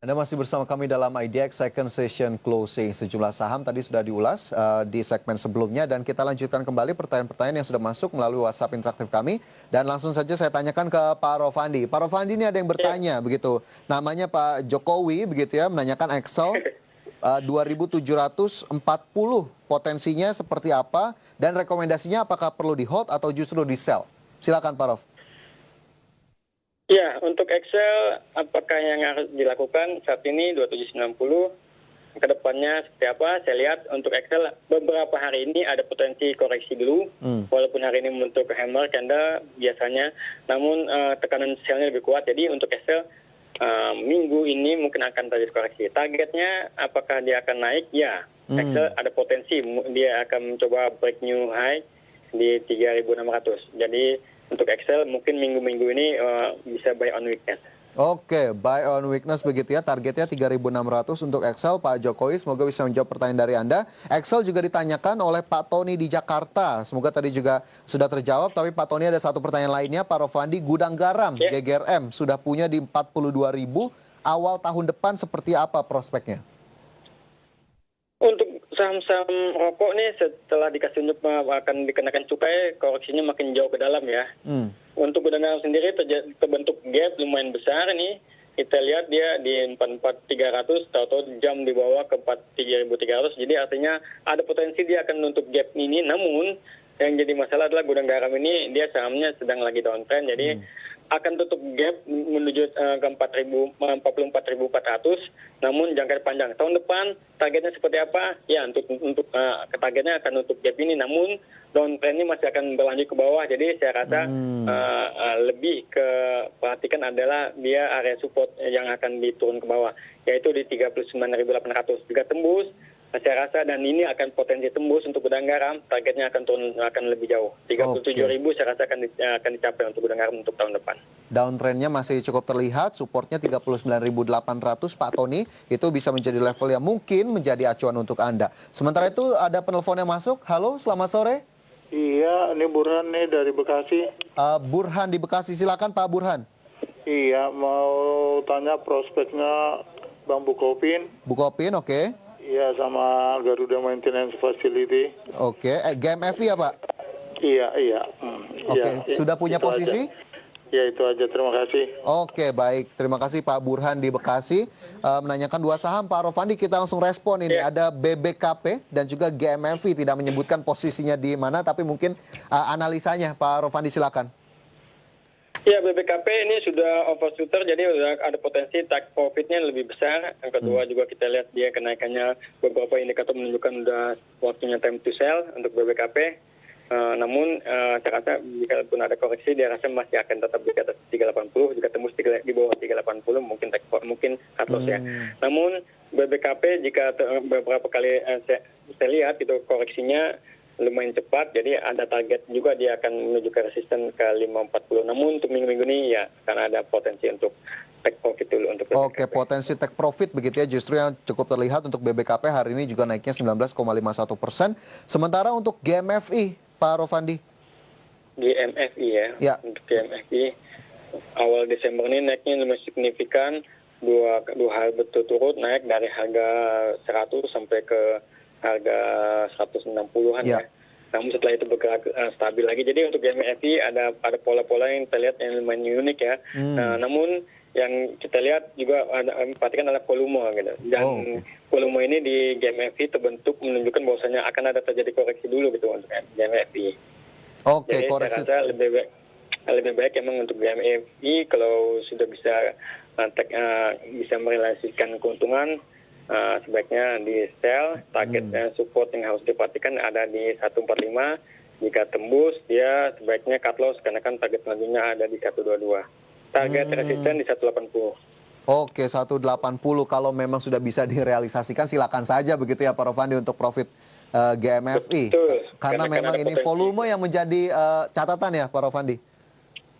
Anda masih bersama kami dalam IDX Second Session Closing. Sejumlah saham tadi sudah diulas di segmen sebelumnya dan kita lanjutkan kembali pertanyaan-pertanyaan yang sudah masuk melalui WhatsApp interaktif kami. Dan langsung saja saya tanyakan ke Pak Rofandi. Pak Rofandi, ini ada yang bertanya begitu. Namanya Pak Jokowi begitu ya, menanyakan Excel 2740 potensinya seperti apa dan rekomendasinya apakah perlu di hold atau justru di sell? Silakan Pak Rof. Ya, untuk Excel, apakah yang harus dilakukan saat ini 2790, ke depannya seperti apa? Saya lihat untuk Excel, beberapa hari ini ada potensi koreksi dulu, walaupun hari ini membentuk hammer, candle biasanya, namun tekanan sellnya lebih kuat, jadi untuk Excel, minggu ini mungkin akan terjadi koreksi. Targetnya, apakah dia akan naik? Ya, Excel ada potensi, dia akan mencoba break new high di 3.600, jadi untuk Excel mungkin minggu-minggu ini bisa buy on weakness. Oke, buy on weakness begitu ya. Targetnya 3.600 untuk Excel. Pak Jokowi, semoga bisa menjawab pertanyaan dari Anda. Excel juga ditanyakan oleh Pak Tony di Jakarta. Semoga tadi juga sudah terjawab. Tapi Pak Tony ada satu pertanyaan lainnya. Pak Rofandi, gudang garam GGRM sudah punya di 42.000. Awal tahun depan seperti apa prospeknya? Untuk saham-saham rokok nih setelah dikasih unjuk akan dikenakan cukai, koreksinya makin jauh ke dalam ya. Untuk gudang garam sendiri terbentuk gap lumayan besar nih. Kita lihat dia di 44.300, tahu-tahu jam di bawah ke 43.300. Jadi artinya ada potensi dia akan menutup gap ini. Namun yang jadi masalah adalah gudang garam ini dia sahamnya sedang lagi downtrend. Jadi akan tutup gap menuju ke 44.400, namun jangka panjang. Tahun depan targetnya seperti apa? Ya, untuk targetnya akan tutup gap ini, namun downtrend ini masih akan berlanjut ke bawah. Jadi saya rasa lebih ke perhatikan adalah dia area support yang akan diturun ke bawah, yaitu di 39.800. Jika tembus, saya rasa, dan ini akan potensi tembus untuk gudang garam, targetnya akan turun lebih jauh. 37.000 saya rasa akan dicapai untuk gudang garam untuk tahun depan. Downtrendnya masih cukup terlihat, supportnya 39.800 Pak Tony, itu bisa menjadi level yang mungkin menjadi acuan untuk Anda. Sementara itu ada penelpon yang masuk. Halo, selamat sore. Iya, ini Burhan nih dari Bekasi. Burhan di Bekasi, silakan Pak Burhan. Iya, mau tanya prospeknya Bang Bukopin. Bukopin, oke. Iya, sama Garuda Maintenance Facility. Oke, GMFI ya Pak? Iya. Oke, Ya, sudah punya posisi? Ya, itu aja. Terima kasih. Oke, baik. Terima kasih Pak Burhan di Bekasi. Menanyakan dua saham, Pak Rofandi kita langsung respon ini. Ada BBKP dan juga GMFI, tidak menyebutkan posisinya di mana, tapi mungkin analisanya Pak Rofandi silakan. Ya, BBKP ini sudah overshooter, jadi sudah ada potensi take profitnya lebih besar. Yang kedua juga kita lihat dia kenaikannya, beberapa indikator menunjukkan sudah waktunya time to sell untuk BBKP. Namun saya rasa jika pun ada koreksi, dia rasa masih akan tetap di atas 380. Jika tembus di bawah 380 mungkin cut loss ya. Namun BBKP jika beberapa kali saya lihat itu koreksinya lumayan cepat, jadi ada target juga dia akan menuju ke resisten ke 540. Namun untuk minggu-minggu ini ya karena ada potensi untuk take profit dulu untuk BBKP. Oke, potensi take profit begitu ya, justru yang cukup terlihat untuk BBKP hari ini juga naiknya 19,51%. Sementara untuk GMFI, Pak Rofandi. GMFI Ya. Untuk GMFI awal Desember ini naiknya lumayan signifikan, dua hal berturut-turut naik dari harga 100 sampai ke harga 160-an ya. Namun setelah itu bergerak stabil lagi. Jadi untuk GMFI ada pola-pola yang kita lihat yang lumayan unik ya. Namun yang kita lihat juga perhatikan adalah volume gitu. Dan volume ini di GMFI terbentuk menunjukkan bahwasanya akan ada terjadi koreksi dulu gitu untuk GMFI. Jadi Koreksi. saya rasa lebih baik emang untuk GMFI kalau sudah bisa merealisasikan keuntungan, sebaiknya di sell. Target support yang harus diperhatikan ada di 145. Jika tembus dia sebaiknya cut loss karena kan target selanjutnya ada di 122. Target resisten di 180. Oke, 180 kalau memang sudah bisa direalisasikan silakan saja begitu ya Pak Rofandi untuk profit GMFI. Betul. Karena memang ini volume yang menjadi catatan ya Pak Rofandi.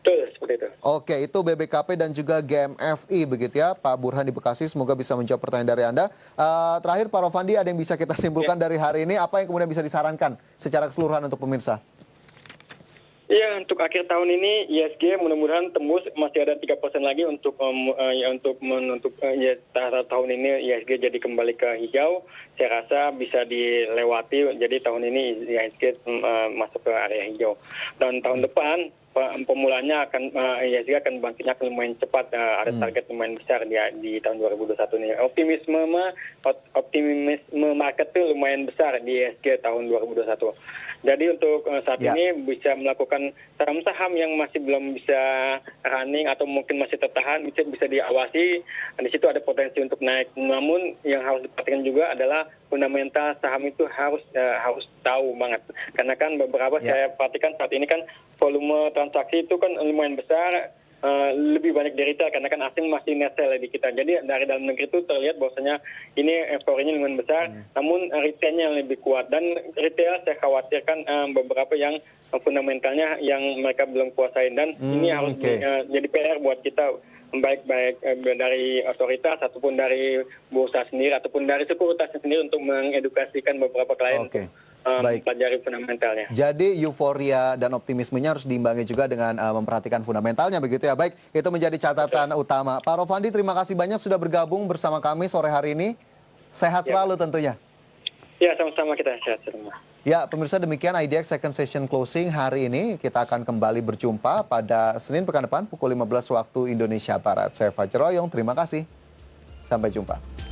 Betul, seperti itu. Oke, itu BBKP dan juga GMFI begitu ya, Pak Burhan di Bekasi. Semoga bisa menjawab pertanyaan dari Anda. Terakhir Pak Rofandi, ada yang bisa kita simpulkan dari hari ini? Apa yang kemudian bisa disarankan secara keseluruhan untuk pemirsa? Iya, untuk akhir tahun ini ISG mudah-mudahan tembus, masih ada 3% lagi untuk tahun ini ISG jadi kembali ke hijau. Saya rasa bisa dilewati, jadi tahun ini ISG masuk ke area hijau. Dan tahun depan pemulanya akan ISG akan bangkitnya akan lumayan cepat, ada target lumayan besar di tahun 2021 ini. Optimisme market itu lumayan besar di ISG tahun 2021. Jadi untuk saat ini bisa melakukan saham-saham yang masih belum bisa running atau mungkin masih tertahan, bisa diawasi. Di situ ada potensi untuk naik. Namun yang harus diperhatikan juga adalah fundamental saham itu harus tahu banget. Karena kan beberapa saya perhatikan saat ini kan volume transaksi itu kan lumayan besar. Lebih banyak di retail karena kan asing masih net sell di kita. Jadi dari dalam negeri itu terlihat bahwasanya ini euforianya lumayan besar, namun retailnya yang lebih kuat. Dan retail saya khawatirkan beberapa yang fundamentalnya yang mereka belum kuasain, dan ini harus jadi PR buat kita, baik dari otoritas ataupun dari bursa sendiri ataupun dari sekuritas sendiri untuk mengedukasikan beberapa klien. Pelajari fundamentalnya. Jadi euforia dan optimismenya harus diimbangi juga dengan memperhatikan fundamentalnya, begitu ya. Baik, itu menjadi catatan utama. Pak Rofandi, terima kasih banyak sudah bergabung bersama kami sore hari ini. Sehat selalu tentunya. Ya, sama-sama, kita sehat semua. Ya, pemirsa, demikian IDX second session closing hari ini. Kita akan kembali berjumpa pada Senin pekan depan pukul 15 waktu Indonesia Barat. Saya Fajar Royong, terima kasih. Sampai jumpa.